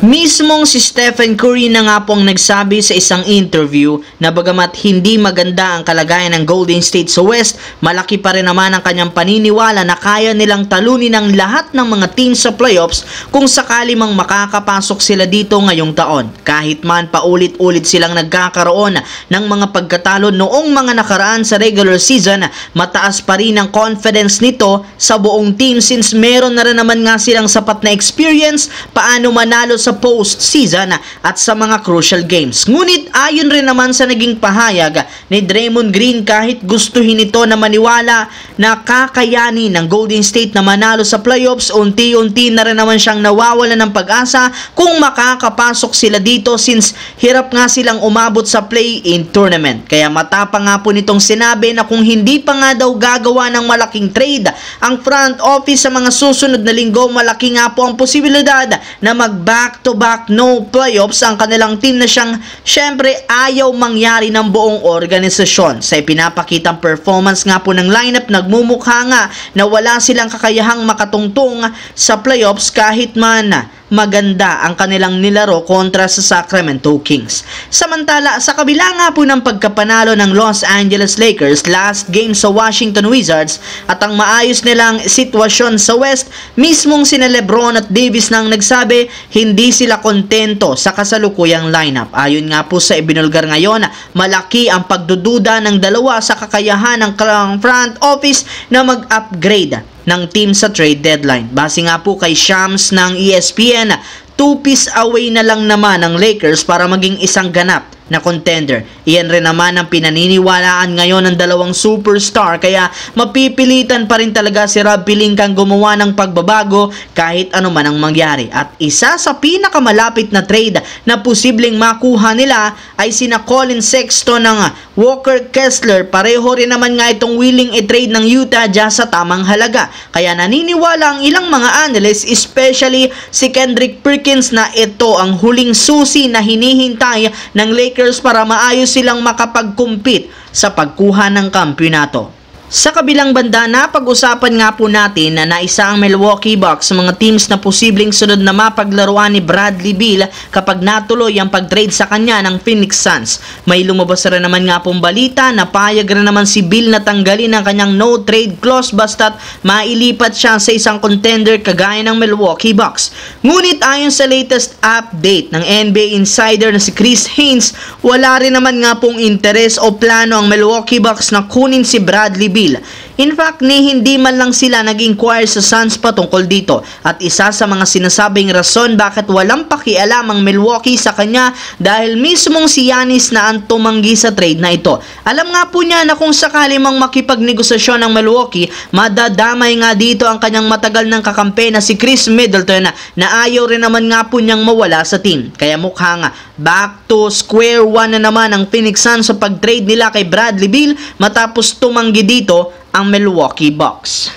Mismong si Stephen Curry na nga pong nagsabi sa isang interview na bagamat hindi maganda ang kalagayan ng Golden State sa West, malaki pa rin naman ang kanyang paniniwala na kaya nilang talunin ang lahat ng mga team sa playoffs kung sakali mang makakapasok sila dito ngayong taon. Kahit man paulit-ulit silang nagkakaroon ng mga pagkatalo noong mga nakaraan sa regular season, mataas pa rin ang confidence nito sa buong team since meron na rin naman nga silang sapat na experience paano manalo sa postseason at sa mga crucial games. Ngunit ayon rin naman sa naging pahayag ni Draymond Green, kahit gustuhin ito na maniwala na kakayanin ng Golden State na manalo sa playoffs, unti-unti na rin naman siyang nawawala ng pag-asa kung makakapasok sila dito since hirap nga silang umabot sa play-in tournament. Kaya matapang nga po nitong sinabi na kung hindi pa nga daw gagawa ng malaking trade ang front office sa mga susunod na linggo, malaki nga po ang posibilidad na mag-back-to-back no playoffs ang kanilang team na siyang syempre ayaw mangyari ng buong organisasyon. Sa ipinapakitang performance nga po ng lineup, nagmumukha nga na wala silang kakayahang makatungtong sa playoffs kahit man maganda ang kanilang nilaro kontra sa Sacramento Kings. Samantala, sa kabila nga po ng pagkapanalo ng Los Angeles Lakers last game sa Washington Wizards at ang maayos nilang sitwasyon sa West, mismong sina LeBron at Davis nang nagsabi hindi sila kontento sa kasalukuyang lineup. Ayon nga po sa ibinulgar ngayon, malaki ang pagdududa ng dalawa sa kakayahan ng front office na mag-upgrade ng team sa trade deadline. Base nga po kay Shams ng ESPN, 2 piece away na lang naman ang Lakers para maging isang ganap na contender. Iyan rin naman ang pinaniniwalaan ngayon ng dalawang superstar, kaya mapipilitan pa rin talaga si Rob Pelinka gumawa ng pagbabago kahit ano man ang mangyari. At isa sa pinakamalapit na trade na posibleng makuha nila ay sina Colin Sexton ng Walker Kessler. Pareho rin naman nga itong willing i-trade ng Utah dyan sa tamang halaga. Kaya naniniwala ang ilang mga analysts, especially si Kendrick Perkins, na ito ang huling susi na hinihintay ng Lakers para maayos silang makapag-compete sa pagkuha ng kampyonato. Sa kabilang banda, napag-usapan nga po natin na naisa ang Milwaukee Bucks sa mga teams na posibleng sunod na mapaglaruan ni Bradley Beal kapag natuloy ang pag-trade sa kanya ng Phoenix Suns. May lumabas rin naman nga pong balita na payag rin naman si Beal na tanggalin ang kanyang no-trade clause basta't mailipat siya sa isang contender kagaya ng Milwaukee Bucks. Ngunit ayon sa latest update ng NBA insider na si Chris Haynes, wala rin naman nga pong interes o plano ang Milwaukee Bucks na kunin si Bradley Beal. In fact, hindi man lang sila nag-inquire sa Suns patungkol dito, at isa sa mga sinasabing rason bakit walang pakialam ang Milwaukee sa kanya dahil mismong si Giannis na ang tumanggi sa trade na ito. Alam nga po niya na kung sakali mang makipagnegosasyon ng Milwaukee, madadamay nga dito ang kanyang matagal ng kakampi na si Chris Middleton na ayaw rin naman nga po niyang mawala sa team. Kaya mukha nga back to square one na naman ang Phoenix Suns sa pag-trade nila kay Bradley Beal matapos tumanggi dito ang Milwaukee Bucks.